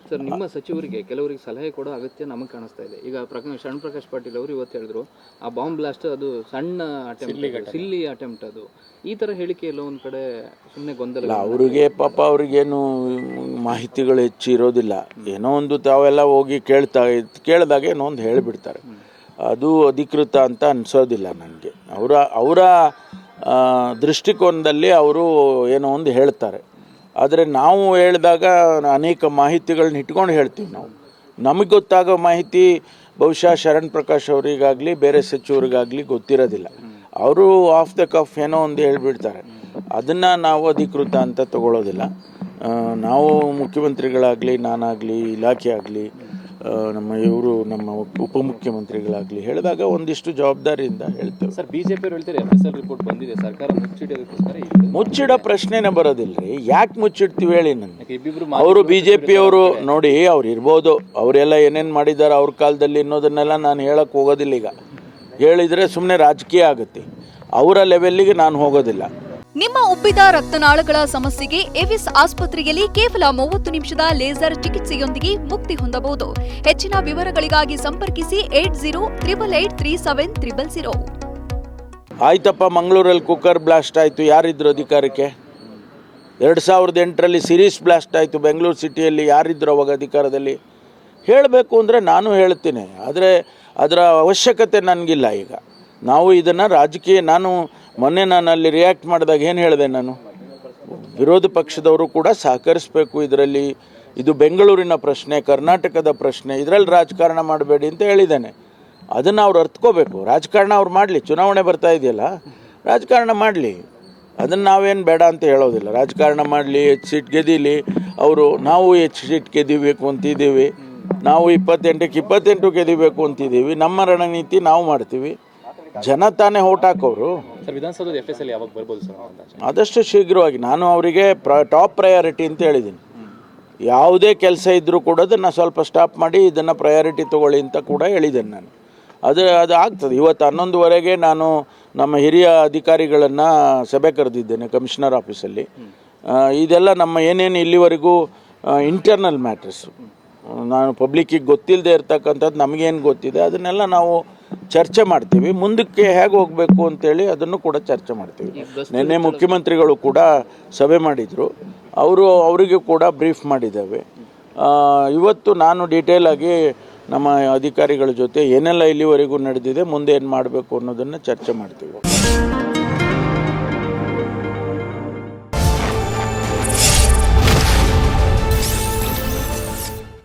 Sir, ನಿಮ್ಮ ಸಚಿವರಿಗೆ ಕೆಲವರಿಗೆ ಸಲಹೆ ಕೊಡೋ ಅಗತ್ಯ ನಮಗೆ ಕಾಣಿಸ್ತಾ ಇದೆ. ಈಗ ಶರಣ್ ಪ್ರಕಾಶ್ ಪಾಟೀಲ್ ಅವರು ಇವತ್ತು ಹೇಳಿದ್ರು, ಆ ಬಾಂಬ್ ಬ್ಲಾಸ್ಟ್ ಅದು ಸಣ್ಣ ಅಟೆಂಪ್ಟ್, ಸಿಲ್ಲಿ ಅಟೆಂಪ್ಟ್, ಅದು ಈ ಥರ ಹೇಳಿಕೆ ಎಲ್ಲ ಒಂದು ಕಡೆ ಸುಮ್ಮನೆ ಗೊಂದಲ. ಅವರಿಗೆ ಪಾಪ ಅವ್ರಿಗೇನು ಮಾಹಿತಿಗಳು ಹೆಚ್ಚು ಇರೋದಿಲ್ಲ. ಏನೋ ಒಂದು ತಾವೆಲ್ಲ ಹೋಗಿ ಕೇಳಿದಾಗ ಏನೋ ಒಂದು ಹೇಳಿಬಿಡ್ತಾರೆ. ಅದು ಅಧಿಕೃತ ಅಂತ ಅನಿಸೋದಿಲ್ಲ ನನಗೆ. ಅವರ ದೃಷ್ಟಿಕೋನದಲ್ಲಿ ಅವರು ಏನೋ ಒಂದು ಹೇಳ್ತಾರೆ. ಆದರೆ ನಾವು ಹೇಳಿದಾಗ ಅನೇಕ ಮಾಹಿತಿಗಳನ್ನ ಇಟ್ಕೊಂಡು ಹೇಳ್ತೀವಿ. ನಮಗೆ ಗೊತ್ತಾಗೋ ಮಾಹಿತಿ ಬಹುಶಃ ಶರಣ್ ಪ್ರಕಾಶ್ ಅವರಿಗಾಗಲಿ ಬೇರೆ ಸಚಿವರಿಗಾಗಲಿ ಗೊತ್ತಿರೋದಿಲ್ಲ. ಅವರು ಆಫ್ ದ ಕಫ್ ಏನೋ ಒಂದು ಹೇಳಿಬಿಡ್ತಾರೆ. ಅದನ್ನು ನಾವು ಅಧಿಕೃತ ಅಂತ ತಗೊಳ್ಳೋದಿಲ್ಲ. ನಾವು ಮುಖ್ಯಮಂತ್ರಿಗಳಾಗಲಿ, ನಾನಾಗಲಿ, ಇಲಾಖೆ ಆಗಲಿ, ನಮ್ಮ ಉಪಮುಖ್ಯಮಂತ್ರಿಗಳಾಗಲಿ ಹೇಳಿದಾಗ ಒಂದಿಷ್ಟು ಜವಾಬ್ದಾರಿಯಿಂದ ಹೇಳ್ತೇವೆ. ಸರ್, ಬಿಜೆಪಿ ಹೇಳ್ತಾರೆ FSL ರಿಪೋರ್ಟ್ ಬಂದಿದೆ, ಸರ್ಕಾರ ಮುಚ್ಚಿಡೋ ಪ್ರಶ್ನೆನೇ ಬರೋದಿಲ್ಲ ರೀ. ಯಾಕೆ ಮುಚ್ಚಿಡ್ತೀವಿ ಹೇಳಿ ನನಗೆ. ಅವರು BJP ಅವರು ನೋಡಿ, ಅವ್ರು ಇರ್ಬೋದು, ಅವರೆಲ್ಲ ಏನೇನು ಮಾಡಿದ್ದಾರೆ ಅವ್ರ ಕಾಲದಲ್ಲಿ ಅನ್ನೋದನ್ನೆಲ್ಲ ನಾನು ಹೇಳಕ್ಕೆ ಹೋಗೋದಿಲ್ಲ. ಈಗ ಹೇಳಿದರೆ ಸುಮ್ಮನೆ ರಾಜಕೀಯ ಆಗುತ್ತೆ. ಅವರ ಲೆವೆಲ್ಲಿಗೆ ನಾನು ಹೋಗೋದಿಲ್ಲ. ನಿಮ್ಮ ಉಬ್ಬಿದ ರಕ್ತನಾಳಗಳ ಸಮಸ್ಯೆಗೆ ಎವಿಸ್ ಆಸ್ಪತ್ರೆಯಲ್ಲಿ ಕೇವಲ 30 ನಿಮಿಷದ ಲೇಸರ್ ಚಿಕಿತ್ಸೆಯೊಂದಿಗೆ ಮುಕ್ತಿ ಹೊಂದಬಹುದು. ಹೆಚ್ಚಿನ ವಿವರಗಳಿಗಾಗಿ ಸಂಪರ್ಕಿಸಿ 8088837300. ಆಯ್ತಪ್ಪ, ಮಂಗಳೂರಲ್ಲಿ ಕುಕ್ಕರ್ ಬ್ಲಾಸ್ಟ್ ಆಯಿತು, ಯಾರಿದ್ರು ಅಧಿಕಾರಕ್ಕೆ? 2008ರಲ್ಲಿ ಸಿರೀಸ್ ಬ್ಲಾಸ್ಟ್ ಆಯಿತು ಬೆಂಗಳೂರು ಸಿಟಿಯಲ್ಲಿ, ಯಾರಿದ್ರು ಅವಾಗ ಅಧಿಕಾರದಲ್ಲಿ? ಹೇಳಬೇಕು ಅಂದರೆ ನಾನು ಹೇಳ್ತೀನಿ, ಆದರೆ ಅದರ ಅವಶ್ಯಕತೆ ನನಗಿಲ್ಲ. ಈಗ ನಾವು ಇದನ್ನು ರಾಜಕೀಯ, ಮೊನ್ನೆ ನಾನು ಅಲ್ಲಿ ರಿಯಾಕ್ಟ್ ಮಾಡಿದಾಗ ಏನು ಹೇಳಿದೆ, ನಾನು ವಿರೋಧ ಪಕ್ಷದವರು ಕೂಡ ಸಹಕರಿಸಬೇಕು ಇದರಲ್ಲಿ. ಇದು ಬೆಂಗಳೂರಿನ ಪ್ರಶ್ನೆ, ಕರ್ನಾಟಕದ ಪ್ರಶ್ನೆ, ಇದರಲ್ಲಿ ರಾಜಕಾರಣ ಮಾಡಬೇಡಿ ಅಂತ ಹೇಳಿದ್ದೇನೆ. ಅದನ್ನು ಅವ್ರು ಅರ್ಥಕೋಬೇಕು. ರಾಜಕಾರಣ ಅವ್ರು ಮಾಡಲಿ, ಚುನಾವಣೆ ಬರ್ತಾ ಇದೆಯಲ್ಲ, ರಾಜಕಾರಣ ಮಾಡಲಿ, ಅದನ್ನು ನಾವೇನು ಬೇಡ ಅಂತ ಹೇಳೋದಿಲ್ಲ. ರಾಜಕಾರಣ ಮಾಡಲಿ, ಹೆಚ್ಚು ಸೀಟ್ ಗೆದ್ದೀಲಿ ಅವರು. ನಾವು ಹೆಚ್ಚು ಸೀಟ್ ಗೆದಿಬೇಕು ಅಂತಿದ್ದೀವಿ. ನಾವು 28ಕ್ಕೆ 28 ಗೆದಿಬೇಕು ಅಂತಿದ್ದೀವಿ. ನಮ್ಮ ರಣನೀತಿ ನಾವು ಮಾಡ್ತೀವಿ. ಜನ ತಾನೇ ಓಟ್ ಹಾಕೋರು. ವಿಧಾನಸೌಧದ FSL ಯಾವಾಗ ಬರ್ಬೋದು ಸರ್? ಆದಷ್ಟು ಶೀಘ್ರವಾಗಿ. ನಾನು ಅವರಿಗೆ ಟಾಪ್ ಪ್ರಯಾರಿಟಿ ಅಂತ ಹೇಳಿದ್ದೀನಿ. ಯಾವುದೇ ಕೆಲಸ ಇದ್ದರೂ ಕೂಡ ಅದನ್ನು ಸ್ವಲ್ಪ ಸ್ಟಾಪ್ ಮಾಡಿ ಇದನ್ನು ಪ್ರಯಾರಿಟಿ ತೊಗೊಳ್ಳಿ ಅಂತ ಕೂಡ ಹೇಳಿದ್ದೇನೆ ನಾನು. ಅದು ಆಗ್ತದೆ. ಇವತ್ತು 11:15ಗೆ ನಾನು ನಮ್ಮ ಹಿರಿಯ ಅಧಿಕಾರಿಗಳನ್ನು ಸಭೆ ಕರೆದಿದ್ದೇನೆ ಕಮಿಷನರ್ ಆಫೀಸಲ್ಲಿ. ಇದೆಲ್ಲ ನಮ್ಮ ಏನೇನು ಇಲ್ಲಿವರೆಗೂ ಇಂಟರ್ನಲ್ ಮ್ಯಾಟರ್ಸು, ನಾನು ಪಬ್ಲಿಕ್ಕಿಗೆ ಗೊತ್ತಿಲ್ಲದೆ ಇರ್ತಕ್ಕಂಥದ್ದು ನಮಗೇನು ಗೊತ್ತಿದೆ ಅದನ್ನೆಲ್ಲ ನಾವು ಚರ್ಚೆ ಮಾಡ್ತೀವಿ. ಮುಂದಕ್ಕೆ ಹೇಗೆ ಹೋಗಬೇಕು ಅಂತೇಳಿ ಅದನ್ನು ಕೂಡ ಚರ್ಚೆ ಮಾಡ್ತೀವಿ. ನಿನ್ನೆ ಮುಖ್ಯಮಂತ್ರಿಗಳು ಕೂಡ ಸಭೆ ಮಾಡಿದರು, ಅವರಿಗೂ ಕೂಡ ಬ್ರೀಫ್ ಮಾಡಿದ್ದೇವೆ. ಇವತ್ತು ನಾನು ಡೀಟೇಲ್ ಆಗಿ ನಮ್ಮ ಅಧಿಕಾರಿಗಳ ಜೊತೆ ಏನೆಲ್ಲ ಇಲ್ಲಿವರೆಗೂ ನಡೆದಿದೆ, ಮುಂದೆ ಏನು ಮಾಡಬೇಕು ಅನ್ನೋದನ್ನು ಚರ್ಚೆ ಮಾಡ್ತೀವಿ.